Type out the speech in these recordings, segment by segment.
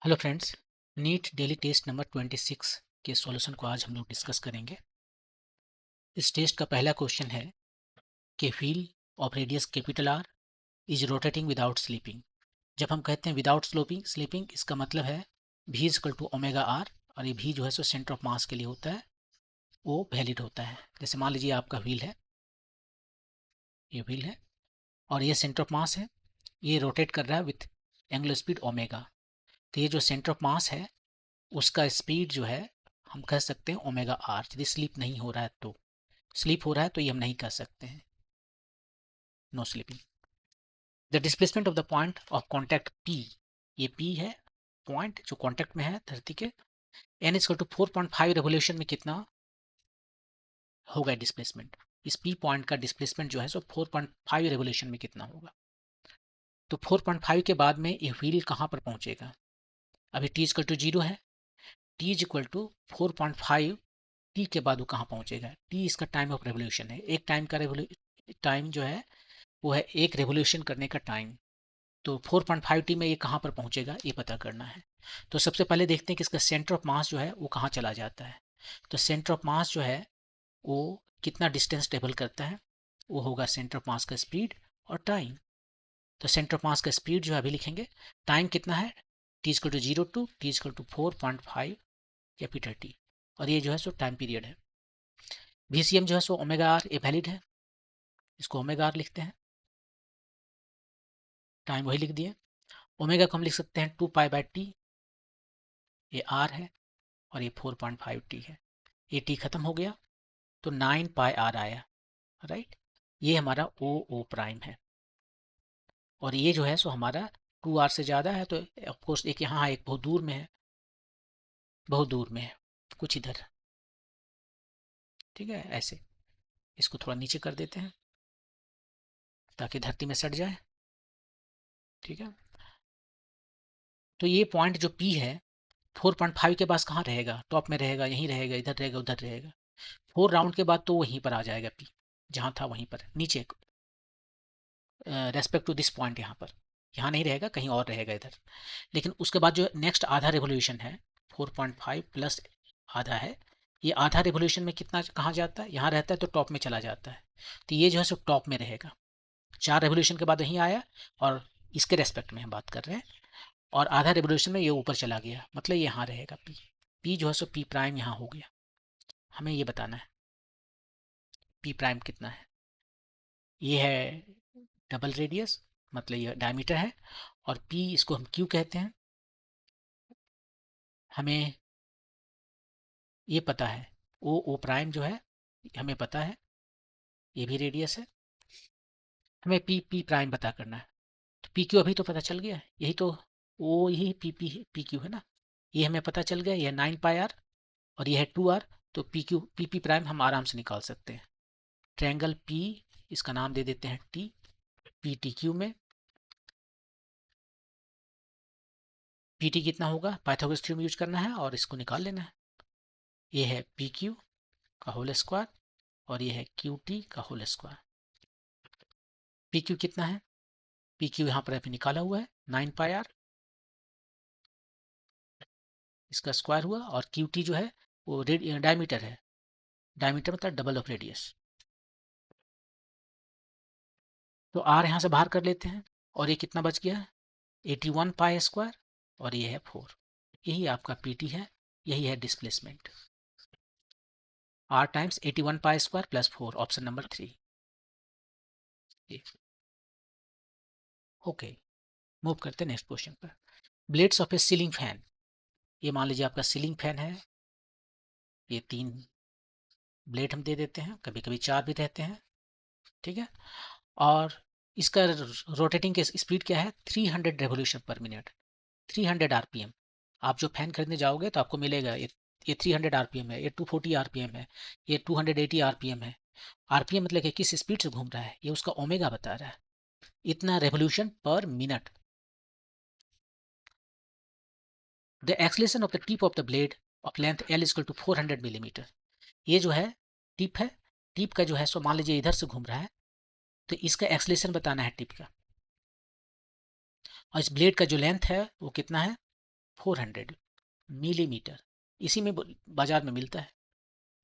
Hello friends, NEET daily test number 26 के solution को आज हम लोग डिस्कस करेंगे। इस टेस्ट का पहला क्वेश्चन है कि wheel of radius capital R is rotating without sleeping. जब हम कहते हैं विदाउट स्लीपिंग इसका मतलब है v equal to omega R, और ये v जो है सो सेंटर ऑफ मास के लिए होता है, वो वैलिड होता है। जैसे मान लीजिए आपका व्हील है, ये व्हील है और ये सेंटर ऑफ मास है, ये रोटेट कर रहा है विथ एंगुलर स्पीड ओमेगा। तो ये जो सेंटर ऑफ मास है उसका स्पीड जो है हम कह सकते हैं ओमेगा आर, यदि स्लीप नहीं हो रहा है तो। स्लीप हो रहा है तो ये हम नहीं कर सकते हैं, no sleeping. The displacement of the point of contact P, ये पी है पॉइंट जो कॉन्टैक्ट में है धरती के। एन इज टू 4.5 रेवोल्यूशन में कितना होगा डिस्प्लेसमेंट। इस पी पॉइंट का डिस्प्लेसमेंट जो है सो 4.5 रेवोल्यूशन में कितना होगा। तो 4.5 के बाद में ये व्हील कहाँ पर पहुंचेगा। अभी टी इक्वल टू 0 है, टी इक्वल टू 4.5 टी के बाद वो कहाँ पहुंचेगा। टी इसका टाइम ऑफ रेवोल्यूशन है, एक टाइम का टाइम जो है वो है एक रेवोल्यूशन करने का टाइम। तो 4.5 टी में ये कहाँ पर पहुंचेगा ये पता करना है। तो सबसे पहले देखते हैं कि इसका सेंटर ऑफ मास जो है वो कहाँ चला जाता है। तो सेंटर ऑफ मास जो है वो कितना डिस्टेंस ट्रेवल करता है, वो होगा सेंटर ऑफ मास का स्पीड और टाइम। तो सेंटर ऑफ मास का स्पीड जो है अभी लिखेंगे, टाइम कितना है T equal to 0 to T equal to 4.5 capital T, और ये जो है सो टाइम पीरियड है। VCM जो है सो ओमेगा आर, ये वैलिड है, इसको ओमेगा आर लिखते हैं, टाइम वही लिख दिए। ओमेगा को हम लिख सकते हैं 2 पाई/टी, ये आर है और ये 4.5 टी है। ये टी खत्म हो गया तो 9 पाई/आर आया, राइट। ये हमारा ओ ओ प्राइम है, और ये जो है सो हमारा 2 आर से ज़्यादा है, तो ऑफकोर्स एक यहाँ एक बहुत दूर में है, बहुत दूर में है कुछ इधर, ठीक है। ऐसे इसको थोड़ा नीचे कर देते हैं ताकि धरती में सट जाए, ठीक है। तो ये पॉइंट जो पी है 4.5 के पास कहाँ रहेगा, टॉप में रहेगा, यहीं रहेगा, इधर रहेगा, उधर रहेगा। 4 राउंड के बाद तो वहीं पर आ जाएगा पी, जहाँ था वहीं पर नीचे, रेस्पेक्ट टू दिस पॉइंट, यहाँ नहीं रहेगा, कहीं और रहेगा इधर। लेकिन उसके बाद जो नेक्स्ट आधा रेवोल्यूशन है 4.5 प्लस आधा है, ये आधा रेवोल्यूशन में कितना कहाँ जाता है, यहाँ रहता है तो टॉप में चला जाता है। तो ये जो है सो टॉप में रहेगा, 4 रेवोल्यूशन के बाद वहीं आया, और इसके रेस्पेक्ट में हम बात कर रहे हैं। और आधा रेवोल्यूशन में ये ऊपर चला गया, मतलब ये यहाँ रहेगा पी। पी जो है सो पी प्राइम यहाँ हो गया। हमें ये बताना है पी प्राइम कितना है। ये है डबल रेडियस, मतलब ये डायमीटर है, और पी इसको हम क्यू कहते हैं। हमें ये पता है ओ ओ प्राइम जो है हमें पता है, ये भी रेडियस है। हमें पी पी प्राइम पता करना है। तो पी क्यू अभी तो पता चल गया है, यही तो ओ, यही पी पी पी क्यू है ना, ये हमें पता चल गया। ये 9 पाई/आर और ये है 2 आर, तो P Q P P prime हम आराम से निकाल सकते हैं। ट्रायंगल पी, इसका नाम दे देते हैं टी, पी टी क्यू में पी टी कितना होगा, पाइथागोरस थ्योरम यूज करना है और इसको निकाल लेना है। ये है पी क्यू का होल स्क्वायर और ये है क्यू टी का होल स्क्वायर। पी क्यू कितना है, पी क्यू यहाँ पर अभी निकाला हुआ है 9 पाई/आर, इसका स्क्वायर हुआ, और क्यू टी जो है वो डायमीटर है, डायमीटर मतलब डबल ऑफ रेडियस। तो आर यहाँ से बाहर कर लेते हैं, और ये कितना बच गया, 81 पाई² और ये है 4। यही आपका पीटी है, यही है displacement, R times 81 pi plus 4, option number 3। Okay, move करते हैं नेक्स्ट क्वेश्चन पर। Blades of a ceiling fan, ये मान लीजिए आपका सीलिंग फैन है, ये 3 ब्लेड हम दे देते हैं, कभी कभी 4 भी रहते हैं, ठीक है। और इसका रोटेटिंग की स्पीड क्या है, 300 रेवोल्यूशन पर मिनट, 300 आरपीएम। आप जो फैन खरीदने जाओगे तो आपको मिलेगा ये 300 आरपीएम है, ये 240 आरपीएम है, ये 280 आरपीएम है। आरपीएम मतलब कि किस स्पीड से घूम रहा है, ये उसका ओमेगा बता रहा है, इतना revolution per minute. The acceleration of the tip of the blade of length L is to 400 millimetre. ये जो है टिप है, टिप का जो है सो मान लीजिए इधर से घूम रहा है, तो इसका एक्सलेशन बताना है टिप का। और इस ब्लेड का जो लेंथ है वो कितना है, 400 मिलीमीटर, इसी में बाजार में मिलता है।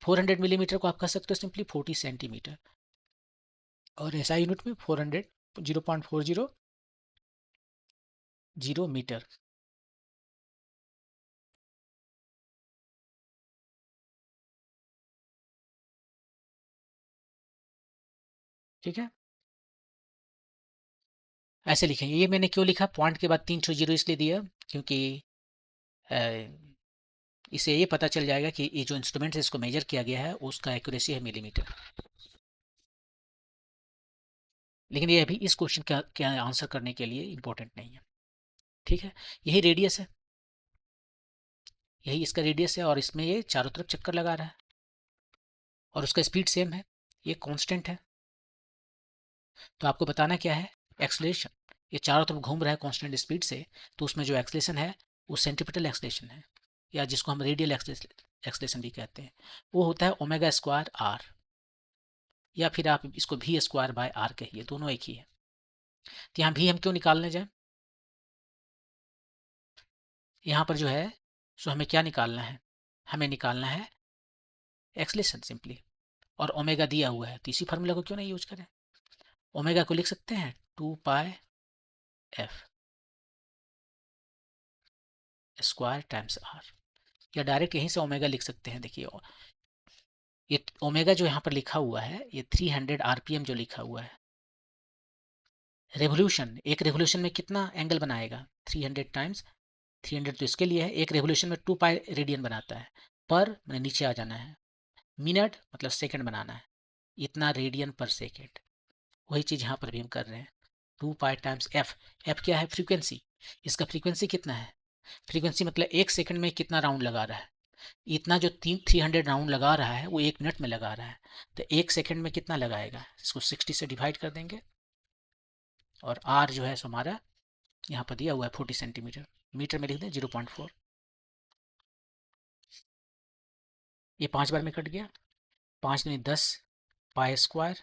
400 मिलीमीटर को आप कह सकते हो सिंपली 40 सेंटीमीटर, और ऐसा यूनिट में 400 0.400 मीटर। ठीक है, ऐसे लिखेंगे। ये मैंने क्यों लिखा पॉइंट के बाद 3 जीरो इसलिए दिया क्योंकि इससे ये पता चल जाएगा कि ये जो इंस्ट्रूमेंट है इसको मेजर किया गया है उसका एक्यूरेसी है मिलीमीटर। लेकिन ये अभी इस क्वेश्चन का आंसर करने के लिए इंपॉर्टेंट नहीं है। ठीक है, यही रेडियस है, यही इसका रेडियस है, और इसमें ये चारों तरफ चक्कर लगा रहा है और उसका स्पीड सेम है, ये कांस्टेंट है। तो आपको बताना क्या है, एक्सलेशन। ये चारों तरफ घूम रहा है कांस्टेंट स्पीड से, तो उसमें जो एक्सलेशन है वो सेंट्रीपिटल एक्सलेशन है, या जिसको हम रेडियल एक्सलेशन भी कहते हैं। वो होता है ओमेगा स्क्वायर आर, या फिर आप इसको वी स्क्वायर बाय आर कहिए, दोनों एक ही है। तो यहाँ भी हम क्यों निकालने जाए, यहाँ पर जो है सो हमें क्या निकालना है, हमें निकालना है एक्सलेशन सिंपली, और ओमेगा दिया हुआ है तो इसी फार्मूला को क्यों नहीं यूज करें। ओमेगा को लिख सकते हैं 2 पाई एफ स्क्वायर टाइम्स आर, या डायरेक्ट यहीं से ओमेगा लिख सकते हैं। देखिए ये ओमेगा जो यहाँ पर लिखा हुआ है ये 300 आरपीएम जो लिखा हुआ है, रेवोल्यूशन, एक रेवोल्यूशन में कितना एंगल बनाएगा, 300 टाइम्स 300 तो इसके लिए है, एक रेवोल्यूशन में 2 पाई रेडियन बनाता है, पर मैंने नीचे आ जाना है, मिनट मतलब सेकंड बनाना है, इतना रेडियन पर सेकंड। वही चीज यहाँ पर भी हम कर रहे हैं, 2 पाई टाइम्स एफ। एफ क्या है, फ्रीक्वेंसी। इसका फ्रीक्वेंसी कितना है, फ्रीक्वेंसी मतलब एक सेकंड में कितना राउंड लगा रहा है, इतना जो 300 राउंड लगा रहा है वो 1 मिनट में लगा रहा है, तो 1 सेकंड में कितना लगाएगा, इसको 60 से डिवाइड कर देंगे, और आर जो है सो हमारा यहाँ पर दिया हुआ है 40 सेंटीमीटर, मीटर में लिख दें 0.4। ये 5 बार में कट गया, 5 दूनी 10 पाई स्क्वायर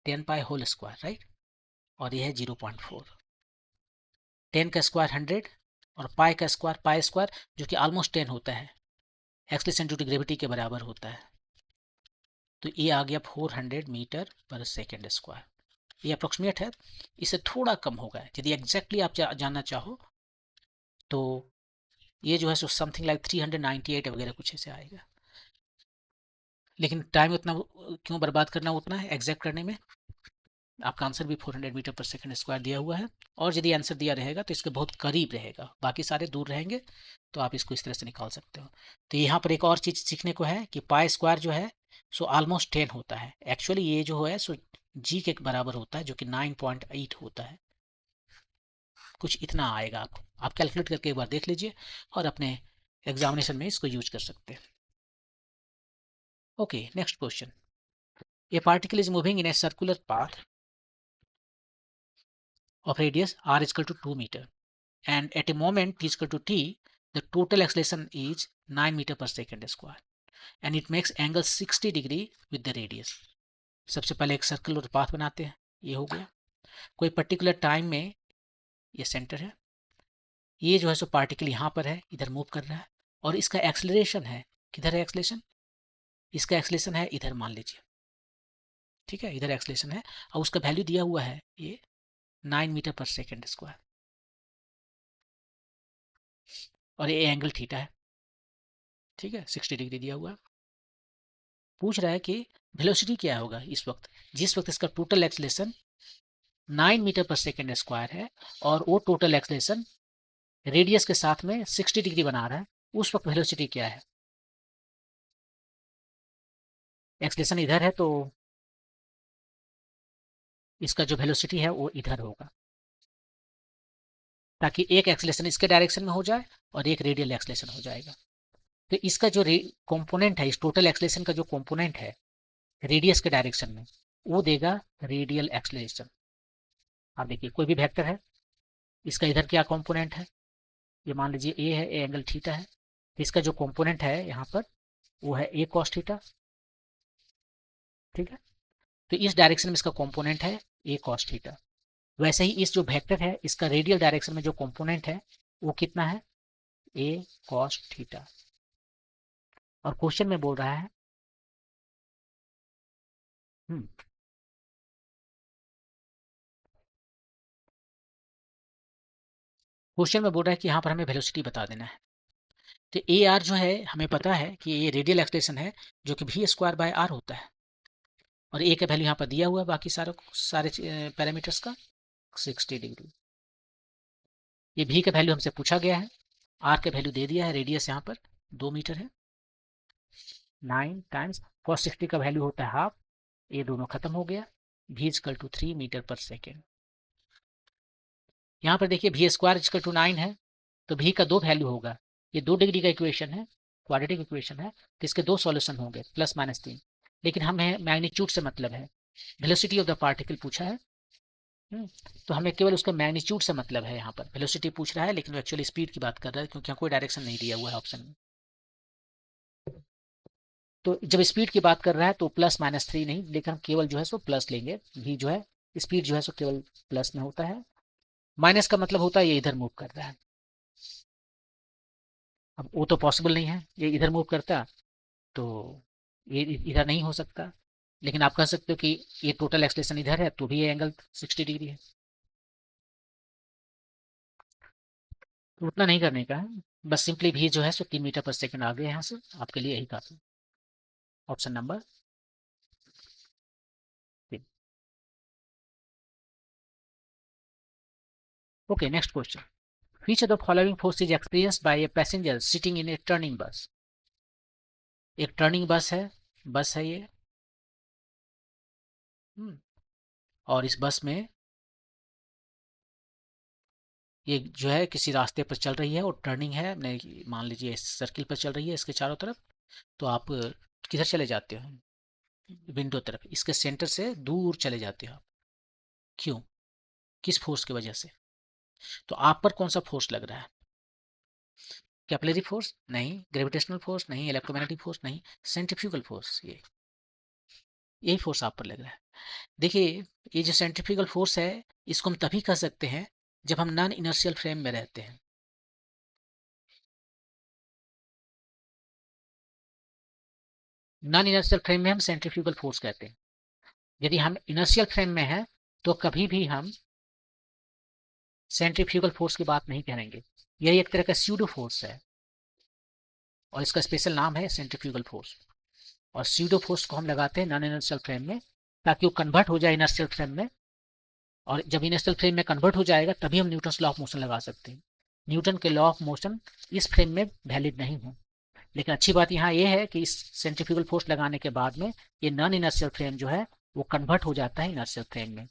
10 पाई होल स्क्वायर, राइट, और ये है 0.4। 10 का स्क्वायर 100 और पाई स्क्वायर जो कि ऑलमोस्ट 10 होता है, एक्सलेशन ड्यू टू ग्रेविटी के बराबर होता है, तो ये आ गया 400 मीटर पर सेकेंड स्क्वायर। ये अप्रोक्सीमेट है, इससे थोड़ा कम होगा। यदि एग्जैक्टली आप जानना चाहो तो ये जो है सो समथिंग लाइक 398 वगैरह कुछ ऐसे आएगा, लेकिन टाइम उतना क्यों बर्बाद करना उतना है एग्जैक्ट करने में। आपका आंसर भी 400 मीटर पर सेकंड स्क्वायर दिया हुआ है, और यदि आंसर दिया रहेगा तो इसके बहुत करीब रहेगा, बाकी सारे दूर रहेंगे, तो आप इसको इस तरह से निकाल सकते हो। तो यहाँ पर एक और चीज़ सीखने को है कि पाई स्क्वायर जो है सो ऑलमोस्ट 10 होता है, एक्चुअली ये जो है सो जी के बराबर होता है जो कि 9.8 होता है, कुछ इतना आएगा। आपको आप कैलकुलेट करके एक बार देख लीजिए और अपने एग्जामिनेशन में इसको यूज कर सकते हैं। Okay, next question. A particle is moving in a circular path of radius r is equal to 2 meter, and at a moment t is equal to t, the total acceleration is 9 meter per second square, and it makes angle 60 degree with the radius। सबसे पहले एक circle और path बनाते हैं, ये हो गया। कोई पर्टिकुलर टाइम में ये सेंटर है, ये जो है सो पार्टिकल यहाँ पर है, इधर मूव कर रहा है, और इसका एक्सलरेशन है, किधर है एक्सलेशन, इसका एक्सलेशन है इधर मान लीजिए, ठीक है, इधर एक्सलेशन है, और उसका वैल्यू दिया हुआ है ये 9 मीटर पर सेकेंड स्क्वायर, और ये एंगल थीटा है, ठीक है, 60 डिग्री दिया हुआ है। पूछ रहा है कि वेलोसिटी क्या होगा इस वक्त, जिस वक्त इसका टोटल एक्सलेशन 9 मीटर पर सेकेंड स्क्वायर है, और वो टोटल एक्सलेशन रेडियस के साथ में 60 डिग्री बना रहा है, उस वक्त वेलोसिटी क्या है। एक्सलेशन इधर है तो इसका जो वेलोसिटी है वो इधर होगा, ताकि एक एक्सलेशन इसके डायरेक्शन में हो जाए और एक रेडियल एक्सलेशन हो जाएगा। तो इसका जो कंपोनेंट है, इस टोटल एक्सलेशन का जो कंपोनेंट है रेडियस के डायरेक्शन में, वो देगा रेडियल एक्सलेशन। आप देखिए कोई भी वेक्टर है, इसका इधर क्या कंपोनेंट है, ये मान लीजिए ए है, ए एंगल थीटा है, तो इसका जो कंपोनेंट है यहाँ पर वो है ए कॉस थीटा, ठीक है, तो इस डायरेक्शन में इसका कंपोनेंट है ए कॉस थीटा। वैसे ही इस जो वेक्टर है इसका रेडियल डायरेक्शन में जो कंपोनेंट है वो कितना है, ए कॉस थीटा। और क्वेश्चन में बोल रहा है क्वेश्चन में बोल रहा है कि यहाँ पर हमें वेलोसिटी बता देना है। तो ए आर जो है हमें पता है कि ये रेडियल एक्सलेशन है जो कि वी स्क्वायर बाय आर होता है, और ए का वैल्यू यहाँ पर दिया हुआ है बाकी सारे सारे पैरामीटर्स का 60 डिग्री। ये भी का वैल्यू हमसे पूछा गया है, आर का वैल्यू दे दिया है, रेडियस यहाँ पर 2 मीटर है, 9 टाइम्स cos 60 का वैल्यू होता है हाफ, ये दोनों खत्म हो गया, v इजकल टू 3 मीटर पर सेकेंड। यहाँ पर देखिए वी स्क्वायर इजकल टू 9 है, तो v का दो वैल्यू होगा, ये 2 डिग्री का इक्वेशन है, क्वाड्रेटिक इक्वेशन है, तो इसके दो सॉल्यूशन होंगे +-3। लेकिन हमें मैग्नीट्यूड से मतलब है, वेलोसिटी ऑफ द पार्टिकल पूछा है। तो हमें केवल उसका मैग्नीट्यूड से मतलब है। यहाँ पर वेलोसिटी पूछ रहा है लेकिन एक्चुअली स्पीड की बात कर रहा है, क्योंकि यहाँ कोई डायरेक्शन नहीं दिया हुआ है ऑप्शन में। तो जब स्पीड की बात कर रहा है तो +-3 नहीं, लेकिन हम केवल जो है सो प्लस लेंगे, भी जो है स्पीड जो है सो केवल प्लस में होता है, माइनस का मतलब होता है ये इधर मूव कर रहा है। अब वो तो पॉसिबल नहीं है, ये इधर मूव करता तो ये इधर नहीं हो सकता, लेकिन आप कह सकते हो कि ये टोटल एक्सलेशन इधर है तो भी ये एंगल 60 डिग्री है। तो उतना नहीं करने का है, बस सिंपली भी जो है सो 3 मीटर पर सेकंड आ गया यहाँ से, आपके लिए यही काफी। Option number 3। Okay, next question. Which of the following force is experienced by a passenger sitting in a turning bus? एक टर्निंग बस है ये। और इस बस में ये जो है किसी रास्ते पर चल रही है और टर्निंग है, मान लीजिए सर्किल पर चल रही है इसके चारों तरफ, तो आप किधर चले जाते हो, विंडो तरफ, इसके सेंटर से दूर चले जाते हो आप। क्यों, किस फोर्स की वजह से? तो आप पर कौन सा फोर्स लग रहा है? कैपिलरी फोर्स नहीं, ग्रेविटेशनल फोर्स नहीं, इलेक्ट्रोमैग्नेटिक फोर्स नहीं, सेंट्रीफ्यूगल फोर्स, ये यही फोर्स आप पर लग रहा है। देखिए, ये जो सेंट्रीफ्यूगल फोर्स है इसको हम तभी कह सकते हैं जब हम नॉन इनर्शियल फ्रेम में रहते हैं। नॉन इनर्शियल फ्रेम में हम सेंट्रीफ्यूगल फोर्स कहते हैं। यदि हम इनर्शियल फ्रेम में हैं तो कभी भी हम सेंट्रीफ्यूगल फोर्स की बात नहीं करेंगे। यह एक तरह का स्यूडो फोर्स है और इसका स्पेशल नाम है सेंट्रीफ्यूगल फोर्स। और स्यूडो फोर्स को हम लगाते हैं नॉन इनर्शियल फ्रेम में ताकि वो कन्वर्ट हो जाए इनर्शियल फ्रेम में, और जब इनर्शियल फ्रेम में कन्वर्ट हो जाएगा तभी हम न्यूटन लॉ ऑफ मोशन लगा सकते हैं। न्यूटन के लॉ ऑफ मोशन इस फ्रेम में वैलिड नहीं है। लेकिन अच्छी बात यहाँ ये है कि इस सेंट्रीफ्यूगल फोर्स लगाने के बाद में ये नॉन इनर्शियल फ्रेम जो है वो कन्वर्ट हो जाता है इनर्शियल फ्रेम में।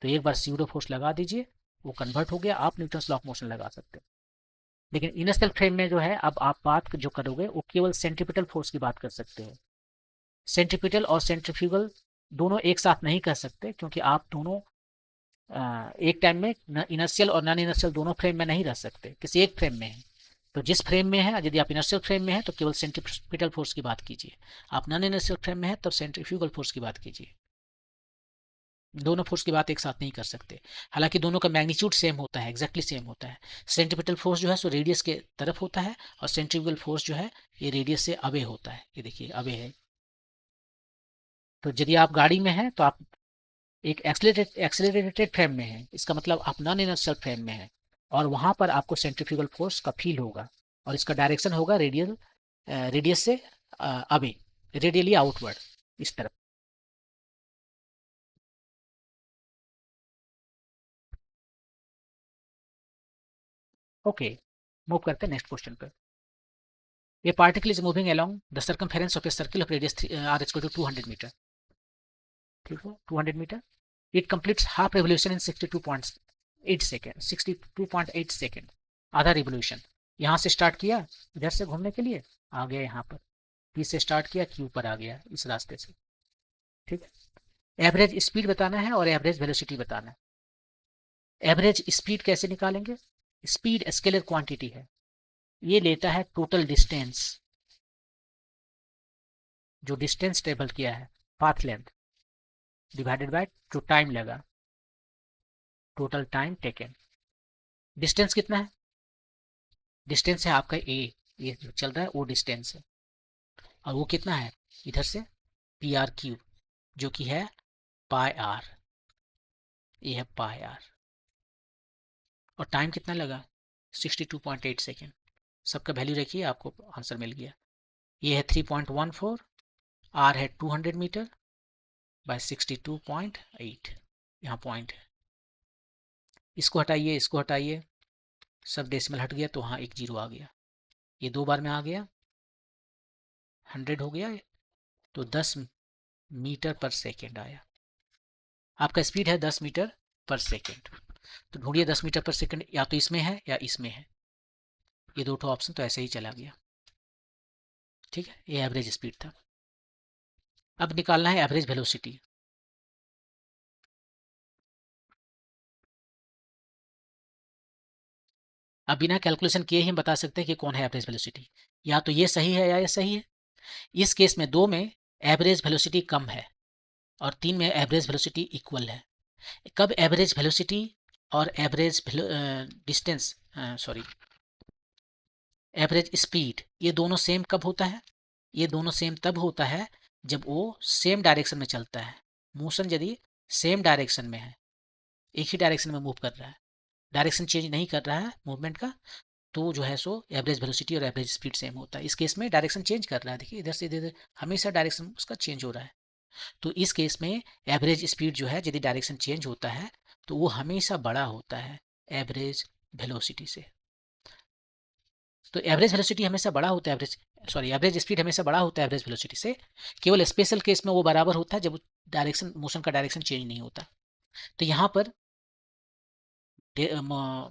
तो एक बार स्यूडो फोर्स लगा दीजिए, वो कन्वर्ट हो गया, आप न्यूटन लॉ ऑफ मोशन लगा सकते हो। लेकिन इनर्शियल फ्रेम में जो है अब आप बात जो करोगे वो केवल सेंट्रीपिटल फोर्स की बात कर सकते हो। सेंट्रीपिटल और सेंट्रीफ्यूगल दोनों एक साथ नहीं कर सकते, क्योंकि आप दोनों एक टाइम में इनर्शियल और नॉन इनर्शियल दोनों फ्रेम में नहीं रह सकते, किसी एक फ्रेम में है। तो जिस फ्रेम में है, यदि आप इनर्शियल फ्रेम में है तो केवल सेंट्रीपिटल फोर्स की बात कीजिए, आप नॉन इनर्शियल फ्रेम में है तब सेंट्रीफ्यूगल फोर्स की बात कीजिए। दोनों फोर्स की बात एक साथ नहीं कर सकते। हालांकि दोनों का मैग्नीट्यूड सेम होता है, एग्जैक्टली सेम होता है। सेंट्रीपिटल फोर्स जो है सो रेडियस के तरफ होता है, और सेंट्रीफ्यूगल फोर्स जो है ये रेडियस से अवे होता है। ये देखिए अवे है। तो यदि आप गाड़ी में हैं तो आप एक एक्सेलरेटेड फ्रेम में है, इसका मतलब आप नॉन इनर्शियल फ्रेम में है, और वहां पर आपको सेंट्रीफ्यूगल फोर्स का फील होगा, और इसका डायरेक्शन होगा रेडियस से अवे, रेडियली आउटवर्ड, इस तरफ। ओके, मूव करते हैं नेक्स्ट क्वेश्चन पे। A particle is moving along the circumference of a circle of radius r is equal to 200 metre. ठीक है, 200 metre. It completes half revolution in 62.8 second, 62.8 second, आधा revolution. यहाँ से स्टार्ट किया इधर से घूमने के लिए, आ गया यहाँ पर, पी से स्टार्ट किया क्यू पर आ गया इस रास्ते से। ठीक है, एवरेज स्पीड बताना है और एवरेज वेलोसिटी बताना है। एवरेज स्पीड कैसे निकालेंगे? स्पीड स्केलर क्वांटिटी है, ये लेता है टोटल डिस्टेंस, जो डिस्टेंस ट्रेवल किया है, पाथ लेंथ डिवाइडेड बाय जो टाइम लगा, टोटल टाइम टेकन। डिस्टेंस कितना है? डिस्टेंस है आपका ये जो चल रहा है वो डिस्टेंस है, और वो कितना है इधर से पी आर क्यूब, जो कि है पाई आर, ये है पाई आर। और टाइम कितना लगा 62.8 सेकेंड। सबका वैल्यू रखिए, आपको आंसर मिल गया। ये है 3.14, आर है 200 मीटर बाय 62.8, यहाँ पॉइंट है। इसको हटाइए, इसको हटाइए, सब डेसिमल हट गया तो वहाँ एक जीरो आ गया। ये 2 बार में आ गया, 100 हो गया, तो 10 मीटर पर सेकेंड आया। आपका स्पीड है 10 मीटर पर सेकेंड। तो ढूंढिए 10 मीटर पर सेकेंड, या तो इसमें है या इसमें है। ये दो ठो ऑप्शन तो ऐसे ही चला गया। ठीक है, ये एवरेज स्पीड था। अब निकालना है एवरेज वेलोसिटी। अब बिना कैलकुलेशन किए ही हम बता सकते हैं कि कौन है एवरेज वेलोसिटी। या तो ये सही है या ये सही है। इस केस में 2 में एवरेज वेलोसिटी कम है और 3 में एवरेज वेलोसिटी इक्वल है। कब एवरेज वेलोसिटी और average distance, sorry, average speed, ये दोनों सेम कब होता है? ये दोनों सेम तब होता है जब वो सेम डायरेक्शन में चलता है। मोशन यदि सेम डायरेक्शन में है, एक ही डायरेक्शन में मूव कर रहा है, डायरेक्शन चेंज नहीं कर रहा है मूवमेंट का, तो जो है सो एवरेज वेलोसिटी और एवरेज स्पीड सेम होता है। इस केस में डायरेक्शन चेंज कर रहा है, देखिए इधर से इधर हमेशा डायरेक्शन उसका चेंज हो रहा है। तो इस केस में एवरेज स्पीड जो है यदि डायरेक्शन चेंज होता है तो वो हमेशा बड़ा होता है एवरेज वेलोसिटी से। तो एवरेज वेलोसिटी हमेशा बड़ा होता है, एवरेज स्पीड हमेशा बड़ा होता है एवरेज वेलोसिटी से। केवल स्पेशल केस में वो बराबर होता है जब डायरेक्शन, मोशन का डायरेक्शन चेंज नहीं होता। तो यहाँ पर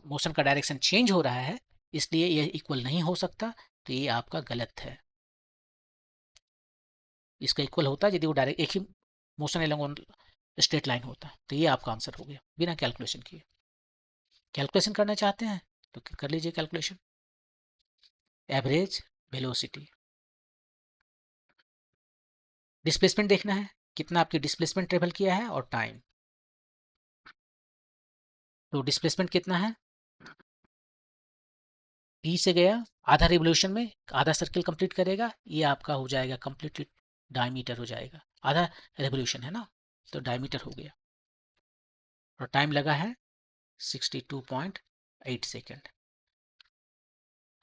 मोशन का डायरेक्शन चेंज हो रहा है, इसलिए ये इक्वल नहीं हो सकता। तो ये आपका गलत है। इसका इक्वल होता है यदि वो डायरेक्ट एक ही मोशन एलोंग स्ट्रेट लाइन होता है। तो ये आपका आंसर हो गया बिना कैलकुलेशन किए। कैलकुलेशन करना चाहते हैं तो कर लीजिए कैलकुलेशन। एवरेज वेलोसिटी, डिस्प्लेसमेंट देखना है कितना आपकी डिस्प्लेसमेंट ट्रेवल किया है, और टाइम। तो डिस्प्लेसमेंट कितना है, टी से गया आधा रिवोल्यूशन में, आधा सर्किल कंप्लीट करेगा, ये आपका हो जाएगा कंप्लीटली डायमीटर हो जाएगा। आधा रेवोल्यूशन है ना, तो डायमीटर हो गया। और टाइम लगा है 62.8 सेकेंड।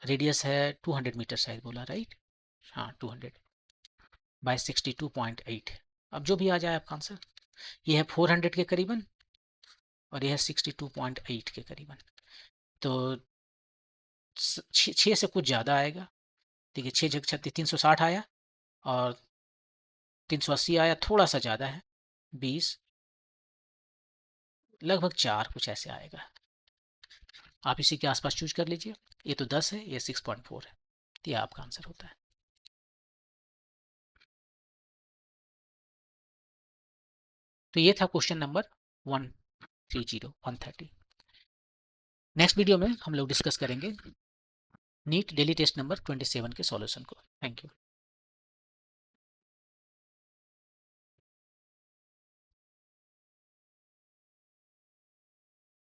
रेडियस है 200 मीटर शायद बोला, राइट? हाँ, 200 बाय 62.8। अब जो भी आ जाए आपका आंसर। ये है 400 के करीबन और यह है 62.8 के करीबन। तो 6 से कुछ ज़्यादा आएगा। देखिए 6 जग 36 360 आया, और 380 आया, थोड़ा सा ज़्यादा है 20, लगभग 4 कुछ ऐसे आएगा। आप इसी के आसपास चूज कर लीजिए। ये तो 10 है, ये 6.4 है, तो ये आपका आंसर होता है। तो ये था क्वेश्चन नंबर 130 नेक्स्ट वीडियो में हम लोग डिस्कस करेंगे नीट डेली टेस्ट नंबर 27 के सॉल्यूशन को। Thank you.